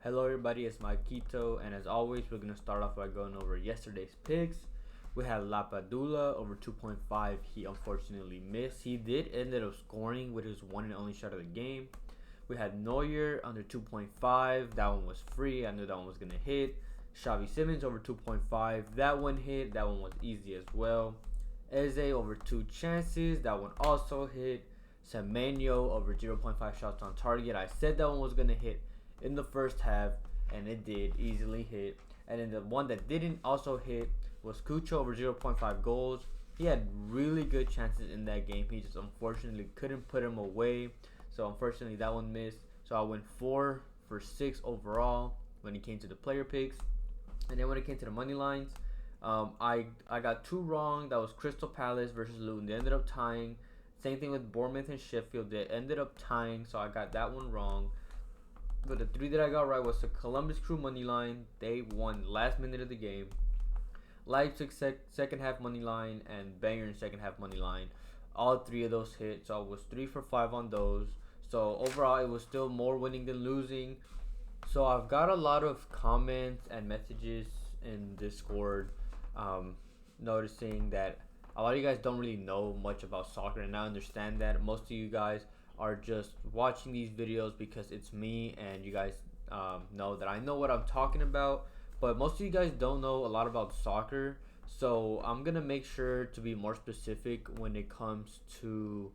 Hello everybody, it's Maikito, and as always, we're going to start off by going over yesterday's picks. We had Lapadula over 2.5. He unfortunately missed. He did end up scoring with his one and only shot of the game. We had Neuer under 2.5. That one was free. I knew that one was going to hit. Xavi Simmons over 2.5. That one hit. That one was easy as well. Eze over 2 chances. That one also hit. Semenyo over 0.5 shots on target. I said that one was going to hit in the first half, and it did easily hit. And then the one that didn't also hit was Cucho over 0.5 goals. He had really good chances in that game. He just unfortunately couldn't put them away. So unfortunately that one missed. So I went 4 for 6 overall when it came to the player picks. And then when it came to the money lines, I got 2 wrong. That was Crystal Palace versus Luton. They ended up tying. Same thing with Bournemouth and Sheffield. They ended up tying, so I got that one wrong. But the 3 that I got right was the Columbus Crew money line. They won last minute of the game. Leipzig second half money line and Bayern second half money line. All 3 of those hit, so I was 3 for 5 on those. So overall, it was still more winning than losing. So I've got a lot of comments and messages in Discord, noticing that a lot of you guys don't really know much about soccer, and I understand that. Most of you guys are just watching these videos because it's me, and you guys know that I know what I'm talking about. But most of you guys don't know a lot about soccer, so I'm gonna make sure to be more specific when it comes to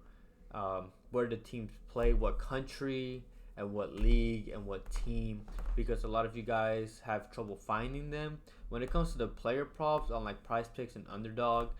where the teams play, what country, and what league, and what team, because a lot of you guys have trouble finding them. When it comes to the player props on like Prize Picks and Underdog,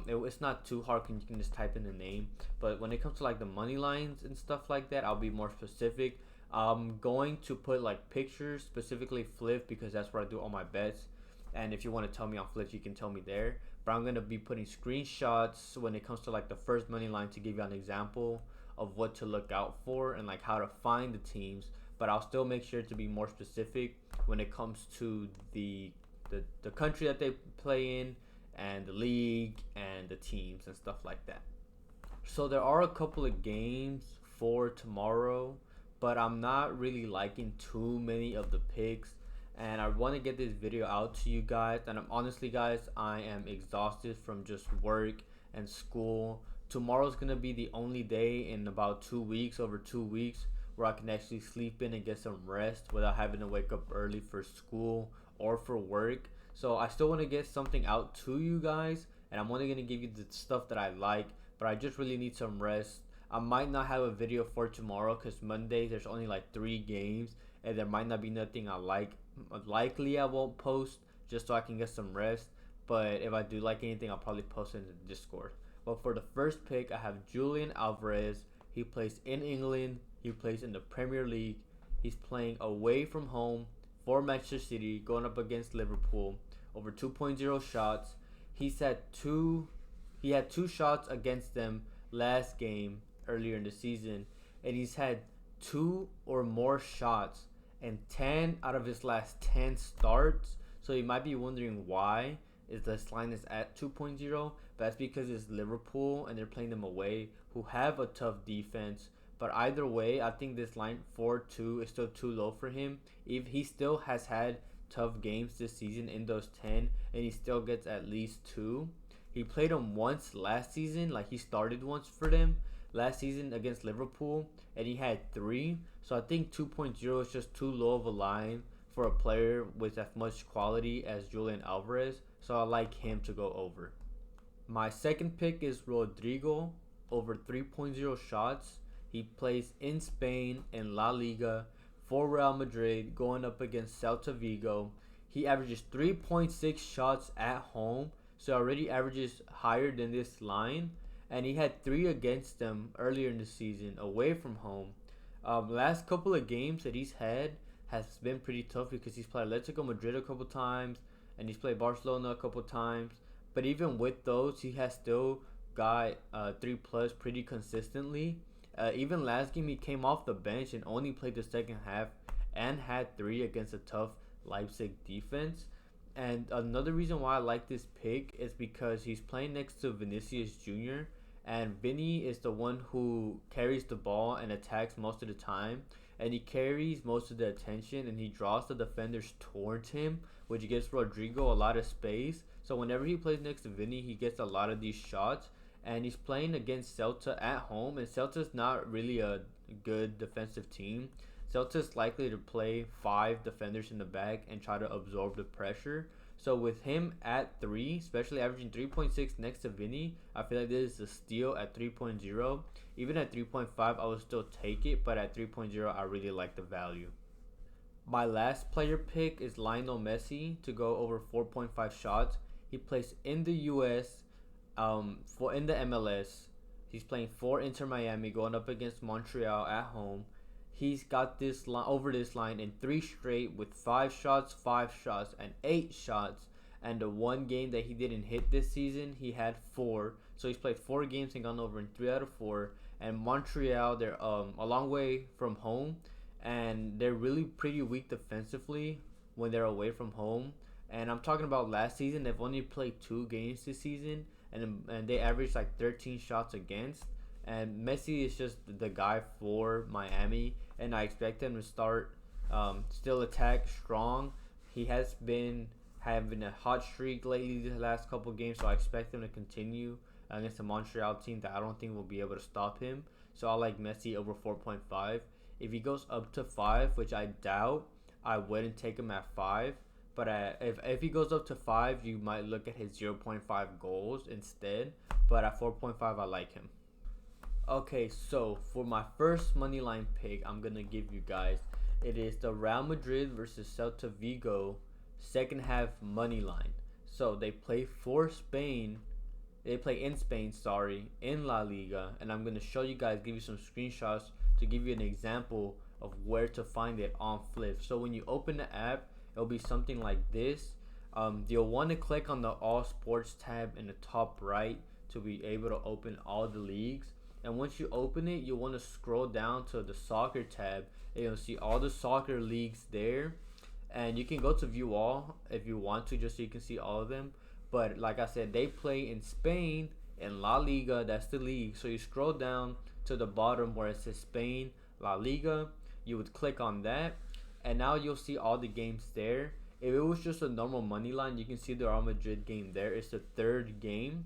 it's not too hard because you can just type in the name. But when it comes to like the money lines and stuff like that, I'll be more specific. I'm going to put like pictures, specifically Fliff, because that's where I do all my bets. And if you want to tell me on Fliff, you can tell me there. But I'm going to be putting screenshots when it comes to like the first money line to give you an example of what to look out for and like how to find the teams. But I'll still make sure to be more specific when it comes to the country that they play in, and the league, and the teams and stuff like that. So there are a couple of games for tomorrow, but I'm not really liking too many of the picks, and I want to get this video out to you guys. And honestly guys, I am exhausted from just work and school. Tomorrow's gonna be the only day in about 2 weeks, over 2 weeks, where I can actually sleep in and get some rest without having to wake up early for school or for work. So I still want to get something out to you guys, and I'm only going to give you the stuff that I like, but I just really need some rest. I might not have a video for tomorrow because Monday there's only like 3 games, and there might not be nothing I like. Likely I won't post just so I can get some rest, but if I do like anything, I'll probably post it in the Discord. But for the first pick, I have Julian Alvarez. He plays in England. He plays in the Premier League. He's playing away from home for Manchester City, going up against Liverpool. Over 2.0 shots. He had two shots against them last game earlier in the season, and he's had 2 or more shots in 10 out of his last 10 starts. So you might be wondering why is this line is at 2.0, but that's because it's Liverpool and they're playing them away, who have a tough defense. But either way, I think this line 4-2 is still too low for him. If he still has had tough games this season in those 10, and he still gets at least 2. He played them once last season, like he started once for them last season against Liverpool, and he had 3. So I think 2.0 is just too low of a line for a player with as much quality as Julian Alvarez. So I like him to go over. My second pick is Rodrigo over 3.0 shots. He plays in Spain in La Liga for Real Madrid, going up against Celta Vigo. He averages 3.6 shots at home, so already averages higher than this line. And he had 3 against them earlier in the season away from home. Last couple of games that he's had has been pretty tough because he's played Atletico Madrid a couple times and he's played Barcelona a couple times. But even with those, he has still got 3 plus pretty consistently. Even last game, he came off the bench and only played the second half and had 3 against a tough Leipzig defense. And another reason why I like this pick is because he's playing next to Vinicius Jr. And Vinny is the one who carries the ball and attacks most of the time. and he carries most of the attention, and he draws the defenders towards him, which gives Rodrigo a lot of space. So whenever he plays next to Vinny, he gets a lot of these shots, and he's playing against Celta at home, and Celta's not really a good defensive team. Celta's likely to play 5 defenders in the back and try to absorb the pressure. So with him at 3, especially averaging 3.6 next to Vinny, I feel like this is a steal at 3.0. Even at 3.5, I would still take it, but at 3.0, I really like the value. My last player pick is Lionel Messi to go over 4.5 shots. He plays in the US, for in the MLS. He's playing for Inter Miami, going up against Montreal at home. He's got this line over this line in 3 straight with 5 shots, 5 shots, and 8 shots. And the one game that he didn't hit this season, he had 4. So he's played 4 games and gone over in 3 out of 4. And Montreal, they're a long way from home, and they're really pretty weak defensively when they're away from home. And I'm talking about last season. They've only played 2 games this season, and they averaged like 13 shots against. And Messi is just the guy for Miami, and I expect him to start still attack strong. He has been having a hot streak lately the last couple games, so I expect him to continue against the Montreal team that I don't think will be able to stop him. So I like Messi over 4.5. If he goes up to 5, which I doubt, I wouldn't take him at 5. But if he goes up to 5, you might look at his 0.5 goals instead. But at 4.5, I like him. Okay, so for my first money line pick, I'm gonna give you guys. It is the Real Madrid versus Celta Vigo second half money line. So they play for Spain. They play in Spain, sorry, in La Liga, and I'm gonna show you guys, give you some screenshots to give you an example of where to find it on Fliff. So when you open the app, it'll be something like this. You'll want to click on the All Sports tab in the top right to be able to open all the leagues. And once you open it, you'll want to scroll down to the soccer tab, and you'll see all the soccer leagues there. And you can go to view all if you want to, just so you can see all of them. But like I said, they play in Spain, in La Liga, that's the league. So you scroll down to the bottom where it says Spain, La Liga. You would click on that, and now you'll see all the games there. If it was just a normal money line, you can see the Real Madrid game there. It's the 3rd game.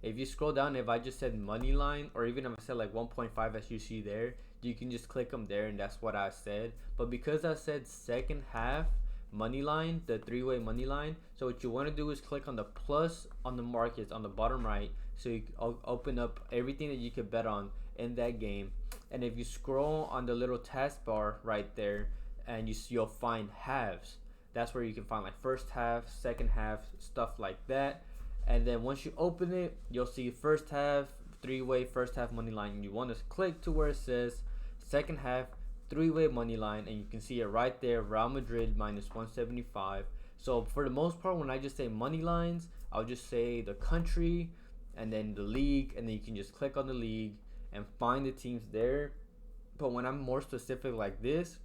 If you scroll down, if I just said money line, or even if I said like 1.5 as you see there, you can just click them there, and that's what I said. But because I said second half money line, the 3-way money line, so what you want to do is click on the plus on the markets on the bottom right, so you open up everything that you could bet on in that game. And if you scroll on the little taskbar right there, and you'll find halves. That's where you can find like first half, second half, stuff like that. And then once you open it, you'll see first half, 3-way first half money line. And you want to click to where it says second half, 3-way money line, and you can see it right there, Real Madrid minus 175. So for the most part, when I just say money lines, I'll just say the country and then the league, and then you can just click on the league and find the teams there. But when I'm more specific like this,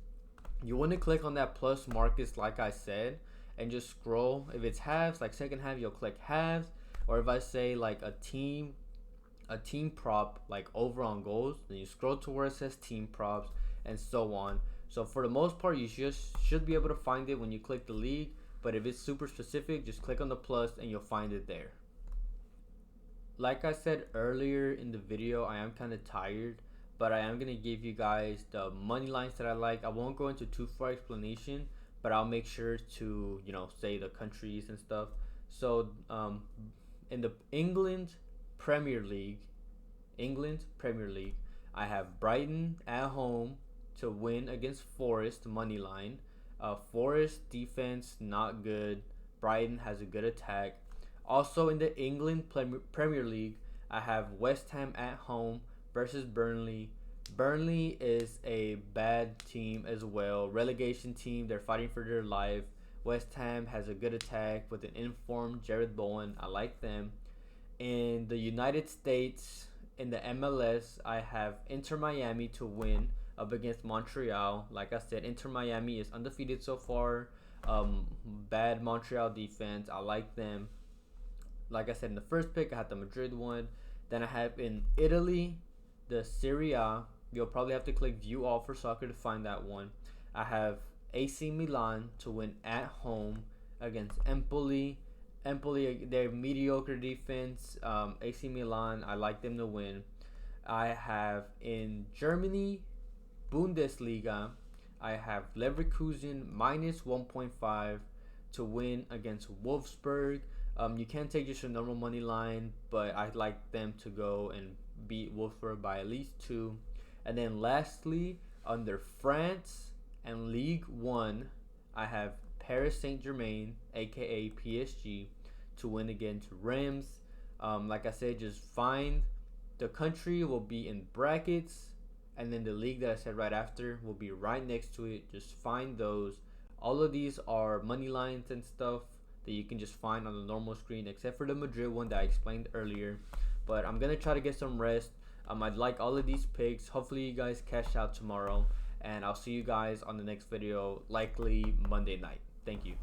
you want to click on that plus markets like I said, and just scroll. If it's halves, like second half, you'll click halves. Or if I say like a team prop, like over on goals, then you scroll to where it says team props, and so on. So for the most part, you should be able to find it when you click the league. But if it's super specific, just click on the plus and you'll find it there. Like I said earlier in the video, I am kind of tired, but I am going to give you guys the money lines that I like. I won't go into too far explanation, but I'll make sure to, say the countries and stuff. So in the England Premier League, I have Brighton at home to win against Forest money line. Forest defense not good. Brighton has a good attack. Also in the England Premier League, I have West Ham at home versus Burnley. Burnley is a bad team as well. Relegation team. They're fighting for their life. West Ham has a good attack with an informed Jared Bowen. I like them. In the United States, in the MLS, I have Inter Miami to win up against Montreal. Like I said, Inter Miami is undefeated so far. Bad Montreal defense. I like them. Like I said, in the first pick, I had the Madrid one. Then I have in Italy, the Serie A. You'll probably have to click view all for soccer to find that one. I have AC Milan to win at home against Empoli. Empoli, their mediocre defense. AC Milan, I like them to win. I have in Germany, Bundesliga, I have Leverkusen minus 1.5 to win against Wolfsburg. You can take just a normal money line, but I'd like them to go and beat Wolfsburg by at least 2. And then lastly, under France and Ligue 1, I have Paris Saint-Germain, aka PSG, to win against Reims. Like I said, just find the country will be in brackets, and then the league that I said right after will be right next to it. Just find those. All of these are money lines and stuff that you can just find on the normal screen, except for the Madrid one that I explained earlier. But I'm gonna try to get some rest. I'd like all of these picks. Hopefully you guys cash out tomorrow, and I'll see you guys on the next video, likely Monday night. Thank you.